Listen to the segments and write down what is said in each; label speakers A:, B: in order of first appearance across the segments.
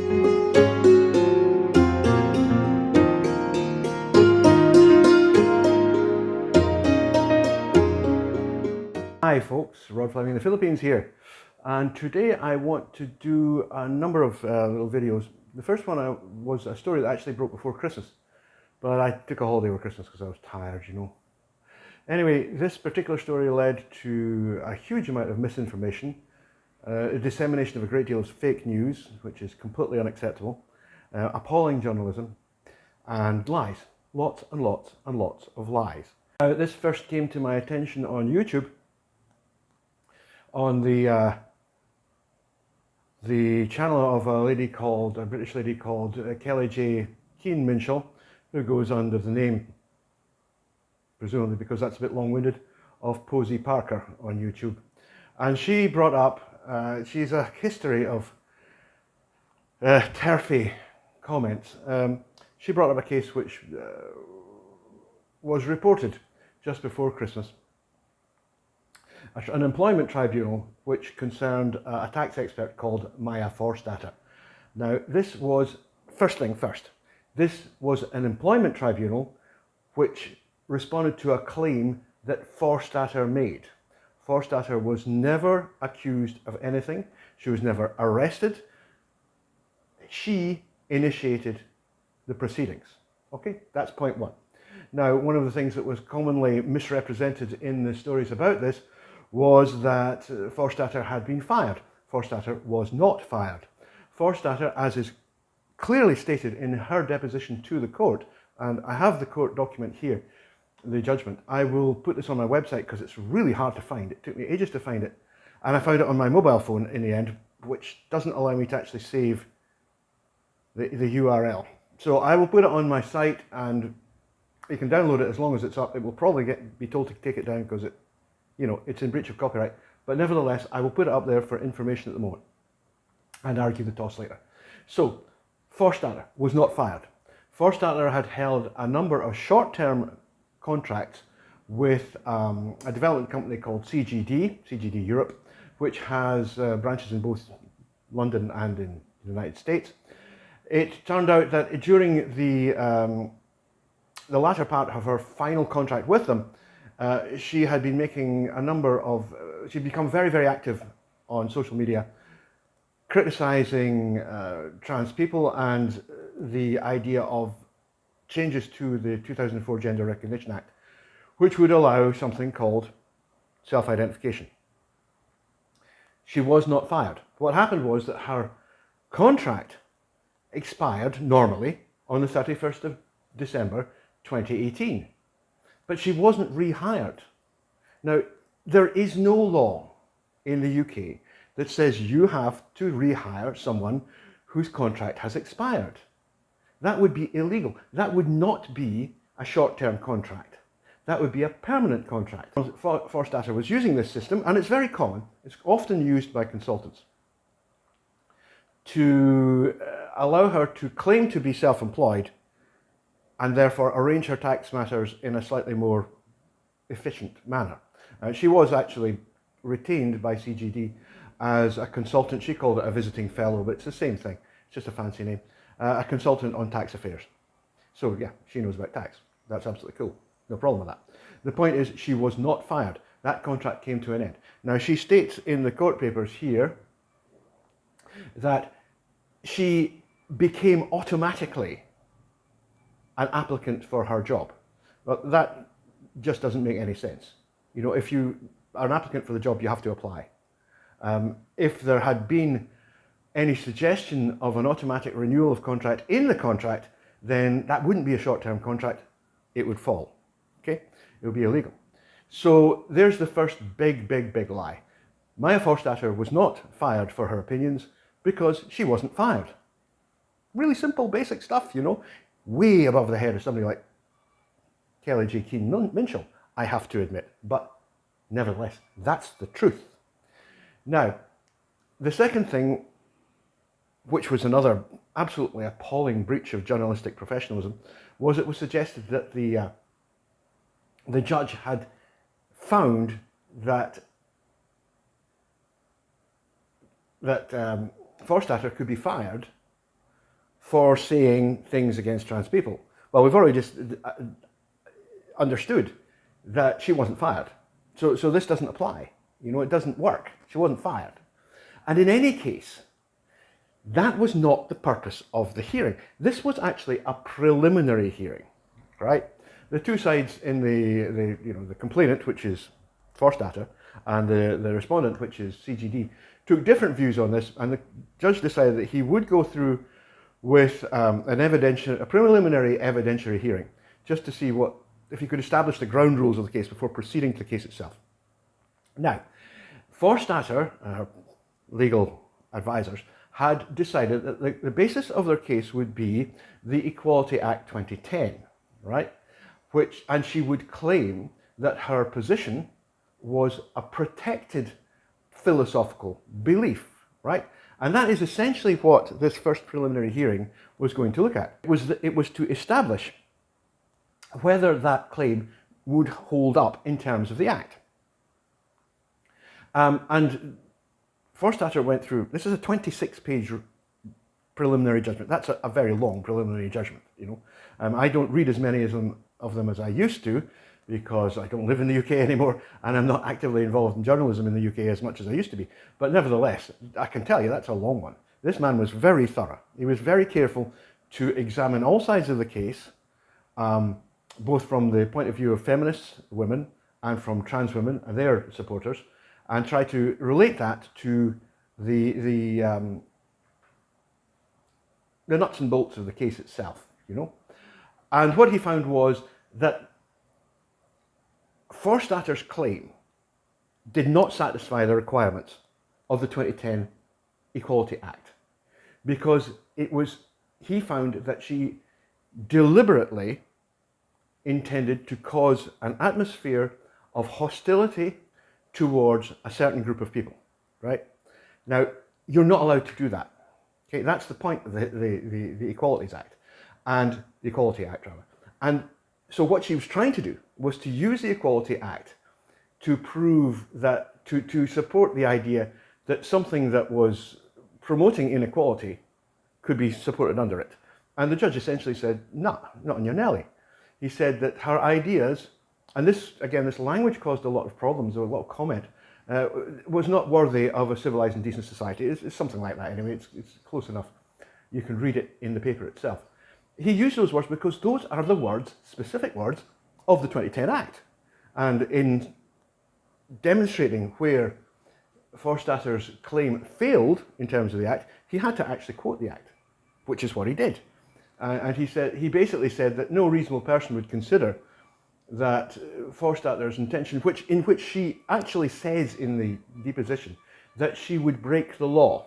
A: Hi folks, Rod Fleming in the Philippines here, and today I want to do a number of little videos. The first one was a story that actually broke before Christmas, but I took a holiday over Christmas because I was tired, you know. Anyway, this particular story led to a huge amount of misinformation, a dissemination of a great deal of fake news, which is completely unacceptable, appalling journalism, and lies. Lots and lots and lots of lies. Now, this first came to my attention on YouTube, on the channel of a British lady called Kelly J. Keen Minshall, who goes under the name, presumably because that's a bit long-winded, of Posie Parker on YouTube. And she brought up, she's a history of turfy comments. She brought up a case which was reported just before Christmas. An employment tribunal which concerned a tax expert called Maya Forstater. Now, this was, first thing first, this was an employment tribunal which responded to a claim that Forstater made. Forstater was never accused of anything. She was never arrested. She initiated the proceedings. Okay, that's point one. Now, one of the things that was commonly misrepresented in the stories about this was that Forstater had been fired. Forstater was not fired. Forstater, as is clearly stated in her deposition to the court, and I have the court document here, the judgment. I will put this on my website because it's really hard to find. It took me ages to find it, and I found it on my mobile phone in the end, which doesn't allow me to actually save the URL. So I will put it on my site, and you can download it as long as it's up. It will probably be told to take it down because it's in breach of copyright, but nevertheless, I will put it up there for information at the moment and argue the toss later. So, Forstater was not fired. Forstater had held a number of short-term contracts with a development company called CGD Europe, which has branches in both London and in the United States. It turned out that during the latter part of her final contract with them, she had been making a number of, she'd become very, very active on social media, criticizing trans people and the idea of changes to the 2004 Gender Recognition Act, which would allow something called self-identification. She was not fired. What happened was that her contract expired normally on the 31st of December 2018. But she wasn't rehired. Now, there is no law in the UK that says you have to rehire someone whose contract has expired. That would be illegal. That would not be a short-term contract. That would be a permanent contract. Forstater was using this system, and it's very common. It's often used by consultants to allow her to claim to be self-employed and therefore arrange her tax matters in a slightly more efficient manner. She was actually retained by CGD as a consultant. She called it a visiting fellow, but it's the same thing. It's just a fancy name. A consultant on tax affairs. So yeah, she knows about tax. That's absolutely cool. No problem with that. The point is, she was not fired. That contract came to an end. Now, she states in the court papers here that she became automatically an applicant for her job. Well, that just doesn't make any sense. You know, if you are an applicant for the job, you have to apply. If there had been any suggestion of an automatic renewal of contract in the contract, then that wouldn't be a short-term contract. It would fall. Okay? It would be illegal. So there's the first big lie. Maya Forstater was not fired for her opinions because she wasn't fired. Really simple, basic stuff, you know. Way above the head of somebody like Kelly J. Keen Minshall, I have to admit. But nevertheless, that's the truth. Now, the second thing, which was another absolutely appalling breach of journalistic professionalism, was it was suggested that the judge had found that Forstater could be fired for saying things against trans people? Well, we've already just understood that she wasn't fired. So this doesn't apply. You know, it doesn't work. She wasn't fired. And in any case, that was not the purpose of the hearing. This was actually a preliminary hearing, right? The two sides in the complainant, which is Forstater, and the respondent, which is CGD, took different views on this, and the judge decided that he would go through with a preliminary evidentiary hearing, just to see if he could establish the ground rules of the case before proceeding to the case itself. Now, Forstater, legal advisors, had decided that the basis of their case would be the Equality Act 2010, right? And she would claim that her position was a protected philosophical belief, right? And that is essentially what this first preliminary hearing was going to look at. It was to establish whether that claim would hold up in terms of the Act. And Forstater went through, this is a 26-page preliminary judgment. That's a very long preliminary judgment, you know. I don't read as many of them as I used to, because I don't live in the UK anymore, and I'm not actively involved in journalism in the UK as much as I used to be. But nevertheless, I can tell you that's a long one. This man was very thorough. He was very careful to examine all sides of the case, both from the point of view of feminist women and from trans women and their supporters, and try to relate that to the nuts and bolts of the case itself, you know. And what he found was that Forstater's claim did not satisfy the requirements of the 2010 Equality Act, because he found that she deliberately intended to cause an atmosphere of hostility towards a certain group of people, right? Now, you're not allowed to do that. Okay, that's the point of the Equalities Act, and the Equality Act, rather. And so what she was trying to do was to use the Equality Act to prove that, to support the idea that something that was promoting inequality could be supported under it. And the judge essentially said, no, not on your Nelly. He said that her ideas, and this language caused a lot of problems, or a lot of comment, was not worthy of a civilized and decent society. It's something like that anyway, it's close enough. You can read it in the paper itself. He used those words because those are the words, specific words, of the 2010 Act. And in demonstrating where Forstater's claim failed in terms of the Act, he had to actually quote the Act, which is what he did. And he basically said that no reasonable person would consider that Forstater's intention, in which she actually says in the deposition that she would break the law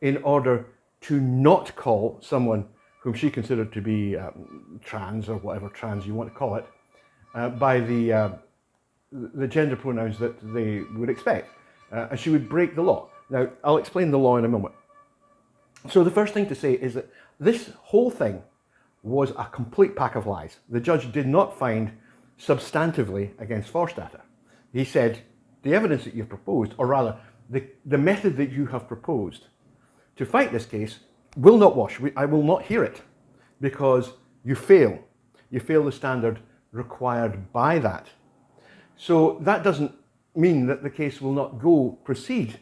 A: in order to not call someone whom she considered to be trans, or whatever trans you want to call it, by the gender pronouns that they would expect. And she would break the law. Now, I'll explain the law in a moment. So the first thing to say is that this whole thing was a complete pack of lies. The judge did not find substantively against Forstater. He said, the evidence that you've proposed, or rather, the method that you have proposed to fight this case will not wash. I will not hear it, because you fail. You fail the standard required by that. So that doesn't mean that the case will not proceed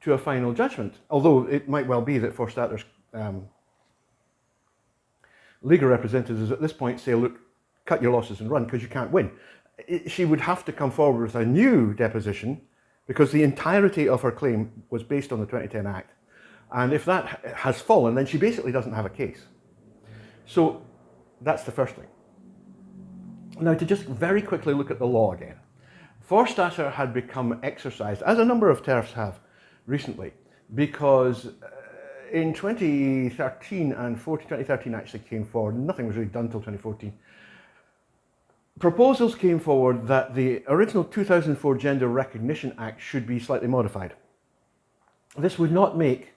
A: to a final judgment, although it might well be that Forstater's legal representatives at this point say, look, cut your losses and run, because you can't win. She would have to come forward with a new deposition, because the entirety of her claim was based on the 2010 Act. And if that has fallen, then she basically doesn't have a case. So that's the first thing. Now, to just very quickly look at the law again. Forstater had become exercised, as a number of TERFs have recently, because in 2013 and 2013 actually came forward, nothing was really done until 2014. Proposals came forward that the original 2004 Gender Recognition Act should be slightly modified. This would not make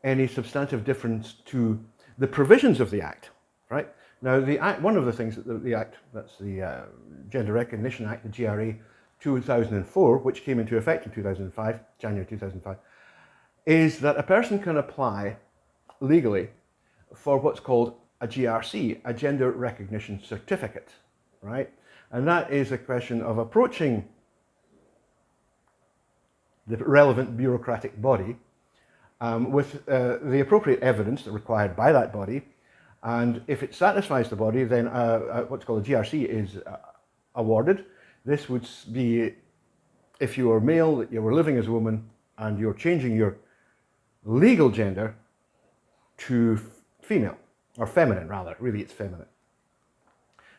A: any substantive difference to the provisions of the Act, right? Now, the Act, one of the things that the Act, that's the Gender Recognition Act, the GRA 2004, which came into effect in 2005, January 2005, is that a person can apply legally for what's called a GRC, a Gender Recognition Certificate, right? And that is a question of approaching the relevant bureaucratic body with the appropriate evidence required by that body. And if it satisfies the body, then what's called a GRC is awarded. This would be if you were male, that you were living as a woman, and you're changing your legal gender to female, or feminine rather, really it's feminine.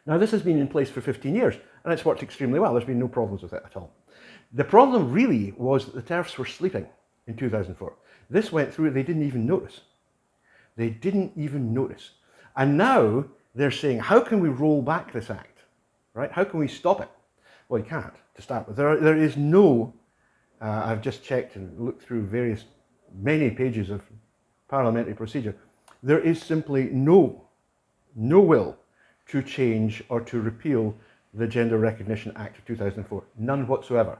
A: Now this has been in place for 15 years, and it's worked extremely well. There's been no problems with it at all. The problem really was that the TERFs were sleeping in 2004. This went through, they didn't even notice. They didn't even notice. And now they're saying, how can we roll back this act, right? How can we stop it? Well, you can't, to start with. There is no, I've just checked and looked through many pages of parliamentary procedure. There is simply no will to change or to repeal the Gender Recognition Act of 2004, none whatsoever.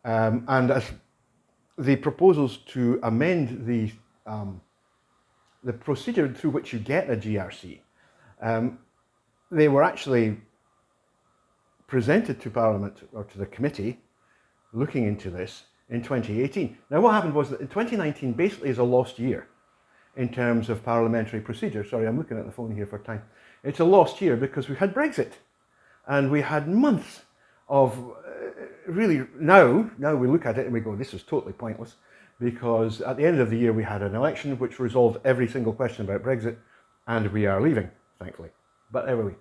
A: And as the proposals to amend the procedure through which you get a GRC, they were actually presented to Parliament or to the committee looking into this in 2018. Now what happened was that in 2019 basically is a lost year in terms of parliamentary procedure. Sorry, I'm looking at the phone here for time. It's a lost year because we had Brexit and we had months of really, now we look at it and we go, this is totally pointless, because at the end of the year we had an election which resolved every single question about Brexit, and we are leaving, thankfully. But anyway,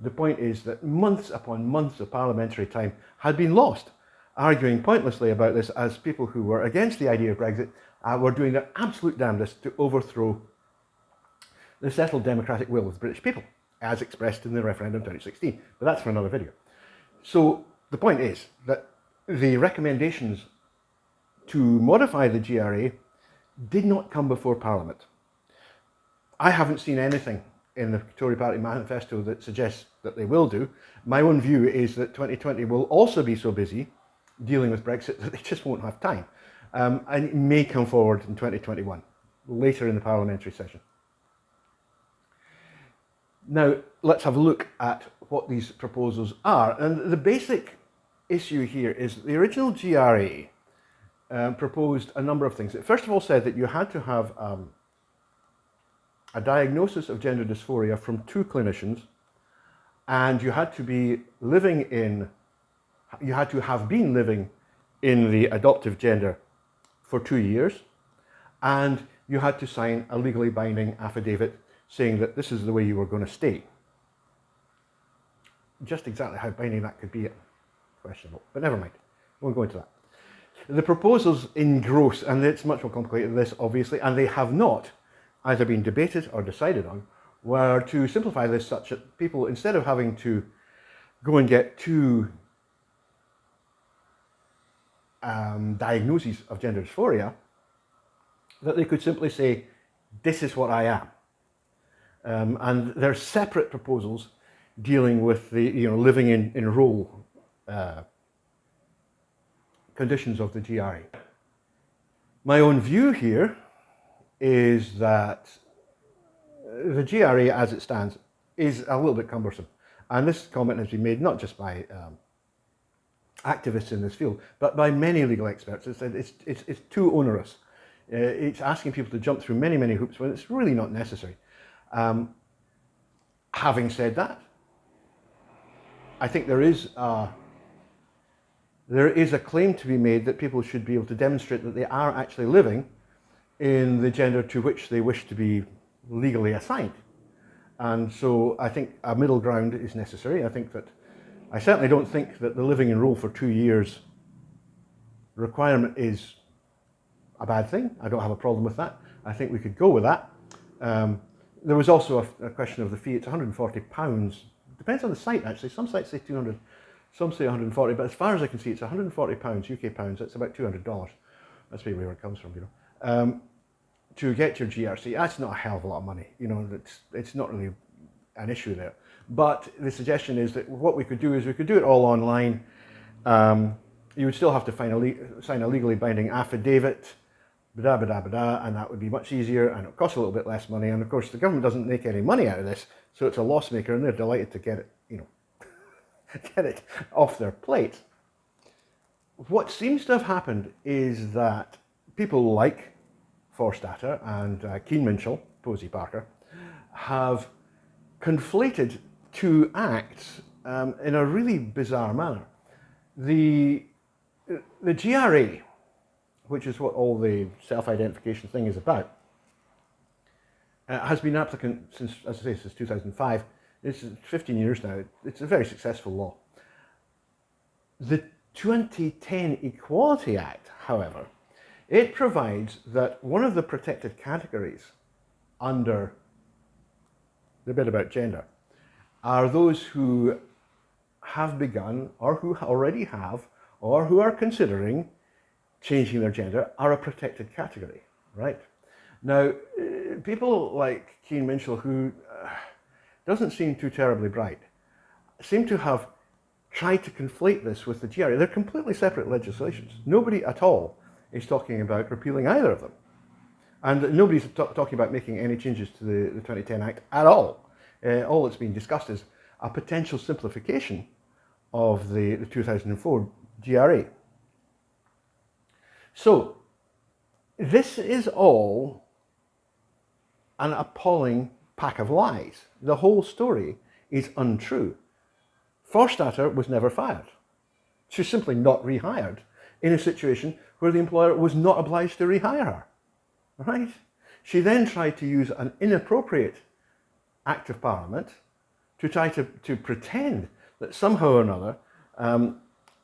A: the point is that months upon months of parliamentary time had been lost arguing pointlessly about this, as people who were against the idea of Brexit were doing their absolute damnedest to overthrow the settled democratic will of the British people, as expressed in the referendum 2016. But that's for another video. So the point is that the recommendations to modify the GRA did not come before Parliament. I haven't seen anything in the Tory Party manifesto that suggests that they will do. My own view is that 2020 will also be so busy dealing with Brexit that they just won't have time. And it may come forward in 2021, later in the parliamentary session. Now, let's have a look at what these proposals are. And the basic issue here is the original GRA proposed a number of things. It first of all said that you had to have a diagnosis of gender dysphoria from 2 clinicians, and you had to be living in, you had to have been living in the adoptive gender for 2 years, and you had to sign a legally binding affidavit saying that this is the way you were going to stay. Just exactly how binding that could be, questionable, but never mind, we won't go into that. The proposals engross, and it's much more complicated than this, obviously, and they have not either been debated or decided on, were to simplify this such that people, instead of having to go and get 2 diagnoses of gender dysphoria, that they could simply say, this is what I am. And there are separate proposals dealing with the living in role conditions of the GRA. My own view here is that the GRA as it stands is a little bit cumbersome. And this comment has been made not just by activists in this field, but by many legal experts. It's too onerous. It's asking people to jump through many, many hoops when it's really not necessary. Having said that, I think there is a claim to be made that people should be able to demonstrate that they are actually living in the gender to which they wish to be legally assigned. And so I think a middle ground is necessary. I certainly don't think that the living in role for 2 years requirement is a bad thing. I don't have a problem with that. I think we could go with that. There was also a question of the fee. It's £140. Depends on the site, actually. Some sites say 200, some say 140, but as far as I can see, it's £140, UK pounds. That's about $200. That's maybe where it comes from, to get your GRC. That's not a hell of a lot of money. It's not really an issue there. But the suggestion is that what we could do is we could do it all online. You would still have to sign a legally binding affidavit, bada, bada, bada, and that would be much easier and it would cost a little bit less money. And of course, the government doesn't make any money out of this, so it's a loss maker, and they're delighted to get it, get it off their plate. What seems to have happened is that people like Forstater and Keen Minshall, Posie Parker, have conflated two acts in a really bizarre manner. The GRA, which is what all the self-identification thing is about, has been an applicant since, as I say, since 2005. It's 15 years now. It's a very successful law. The 2010 Equality Act, however, it provides that one of the protected categories under the bit about gender are those who have begun, or who already have, or who are considering changing their gender, are a protected category, right? Now, people like Keen Minshall, who doesn't seem too terribly bright, seem to have tried to conflate this with the GRA. They're completely separate legislations. Nobody at all is talking about repealing either of them. And nobody's talking about making any changes to the 2010 Act at all. All that's being discussed is a potential simplification of the 2004 GRA. So, this is all an appalling pack of lies. The whole story is untrue. Forstater was never fired. She was simply not rehired in a situation where the employer was not obliged to rehire her. Right? She then tried to use an inappropriate Act of Parliament to try to pretend that somehow or another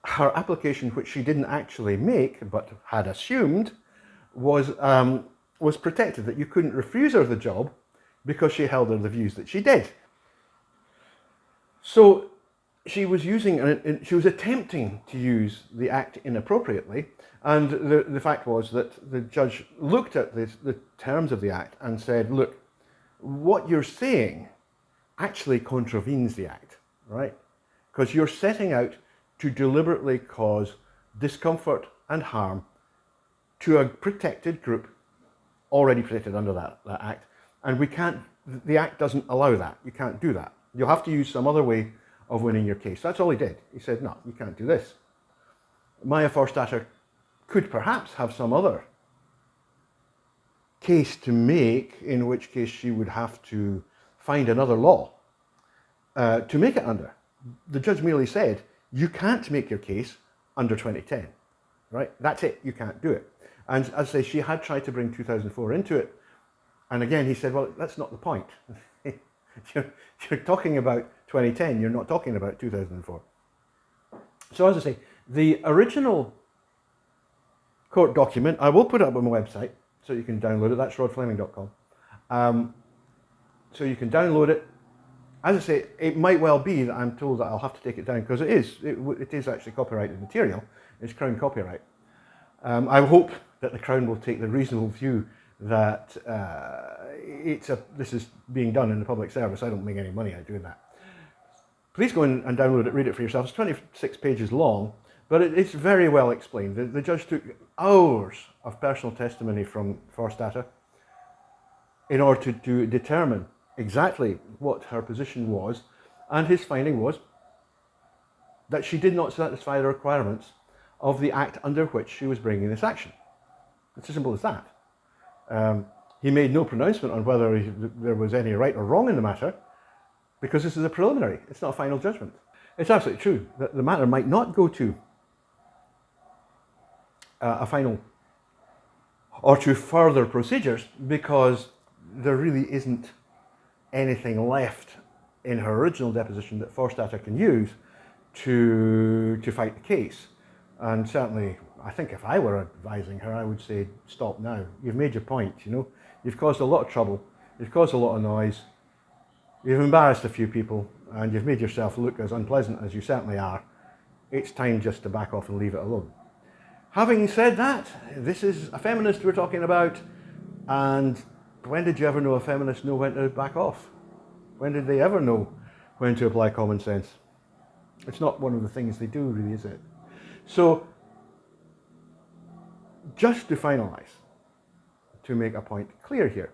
A: her application, which she didn't actually make but had assumed, was protected, that you couldn't refuse her the job because she held the views that she did. So she was attempting to use the Act inappropriately, and the fact was that the judge looked at the terms of the Act and said, look, what you're saying actually contravenes the Act, right? Because you're setting out to deliberately cause discomfort and harm to a protected group already protected under that Act, and the Act doesn't allow that. You can't do that. You'll have to use some other way of winning your case. That's all he did. He said, no, you can't do this. Maya Forstater could perhaps have some other case to make, in which case she would have to find another law to make it under. The judge merely said, you can't make your case under 2010, right? That's it, you can't do it. And as I say, she had tried to bring 2004 into it, and again he said, well, that's not the point. You're talking about 2010, you're not talking about 2004. So as I say, the original court document, I will put it up on my website so you can download it. That's rodafleming.com. So you can download it. As I say, it might well be that I'm told that I'll have to take it down, because it is actually copyrighted material. It's Crown copyright. I hope that the Crown will take the reasonable view that this is being done in the public service. I don't make any money out doing that. Please go in and download it, read it for yourself. It's 26 pages long, but it's very well explained. The judge took hours of personal testimony from Forstater in order to determine exactly what her position was, and his finding was that she did not satisfy the requirements of the Act under which she was bringing this action. It's as simple as that. He made no pronouncement on whether there was any right or wrong in the matter, because this is a preliminary. It's not a final judgment. It's absolutely true that the matter might not go to a final or to further procedures, because there really isn't anything left in her original deposition that Forstater can use to fight the case. And certainly, I think if I were advising her, I would say, stop now. You've made your point, You've caused a lot of trouble. You've caused a lot of noise. You've embarrassed a few people, and you've made yourself look as unpleasant as you certainly are. It's time just to back off and leave it alone. Having said that, this is a feminist we're talking about, and when did you ever know a feminist know when to back off? When did they ever know when to apply common sense? It's not one of the things they do, really, is it? So, just to finalise, to make a point clear here.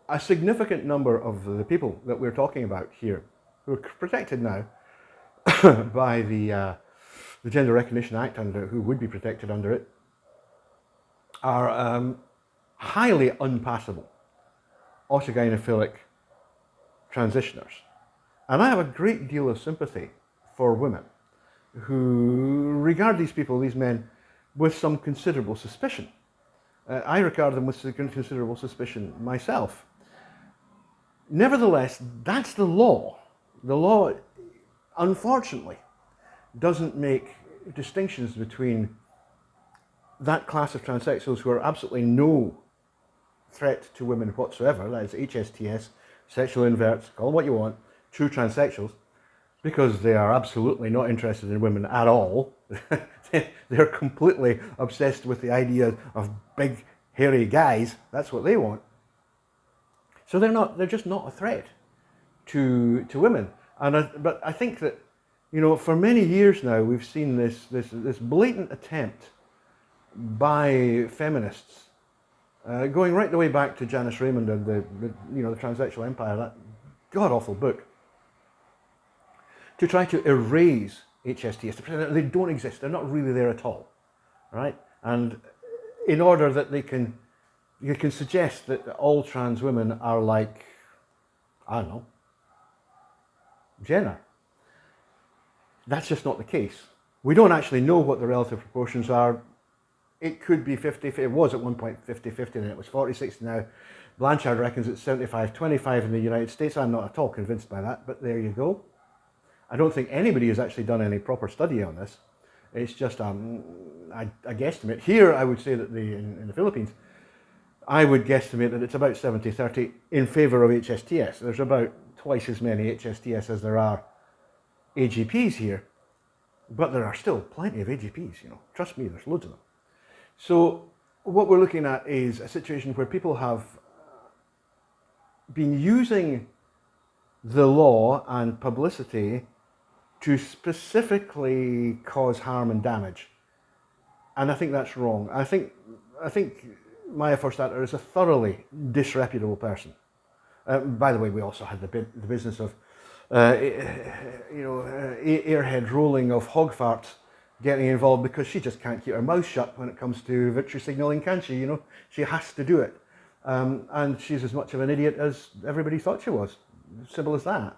A: A significant number of the people that we're talking about here, who are protected now by the Gender Recognition Act, and who would be protected under it, are highly unpassable autogynephilic transitioners. And I have a great deal of sympathy for women who regard these people, these men, with some considerable suspicion. I regard them with considerable suspicion myself. Nevertheless, that's the law. The law, unfortunately, doesn't make distinctions between that class of transsexuals who are absolutely no threat to women whatsoever, that is HSTS, sexual inverts, call them what you want, true transsexuals, because they are absolutely not interested in women at all. They're completely obsessed with the idea of big, hairy guys. That's what they want. So they're just not a threat to women. But I think that, you know, for many years now, we've seen this blatant attempt by feminists, going right the way back to Janice Raymond and the Transsexual Empire, that god-awful book, to try to erase HSTS, to pretend that they don't exist. They're not really there at all, right? And in order that you can suggest that all trans women are like, I don't know, Jenner. That's just not the case. We don't actually know what the relative proportions are. It could be 50, it was at one point 50-50, and it was 40-60 now. Blanchard reckons it's 75-25 in the United States. I'm not at all convinced by that, but there you go. I don't think anybody has actually done any proper study on this. It's just a guesstimate. Here, I would say that in the Philippines, I would guesstimate that it's about 70-30 in favour of HSTS. There's about twice as many HSTS as there are AGPs here, but there are still plenty of AGPs, you know. Trust me, there's loads of them. So what we're looking at is a situation where people have been using the law and publicity to specifically cause harm and damage. And I think that's wrong. I think Maya Forstater is a thoroughly disreputable person. By the way, we also had the business of Airhead Rowling of Hogfarts getting involved because she just can't keep her mouth shut when it comes to victory signalling, can she? You know, she has to do it. And she's as much of an idiot as everybody thought she was. Simple as that.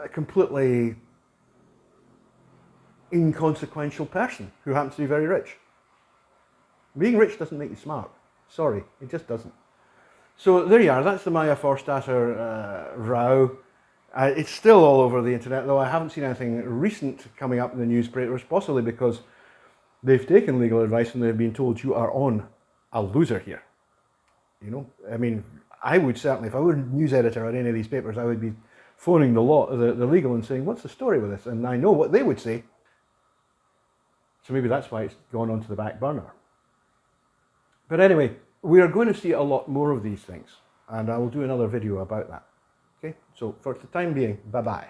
A: A completely inconsequential person who happens to be very rich. Being rich doesn't make you smart. Sorry, it just doesn't. So there you are, that's the Maya Forstater row. It's still all over the internet, though I haven't seen anything recent coming up in the newspapers, possibly because they've taken legal advice and they've been told you are on a loser here. You know, I mean, I would certainly, if I were a news editor on any of these papers, I would be phoning the legal and saying, what's the story with this? And I know what they would say. So maybe that's why it's gone onto the back burner. But anyway, we are going to see a lot more of these things, and I will do another video about that. Okay, so for the time being, bye-bye.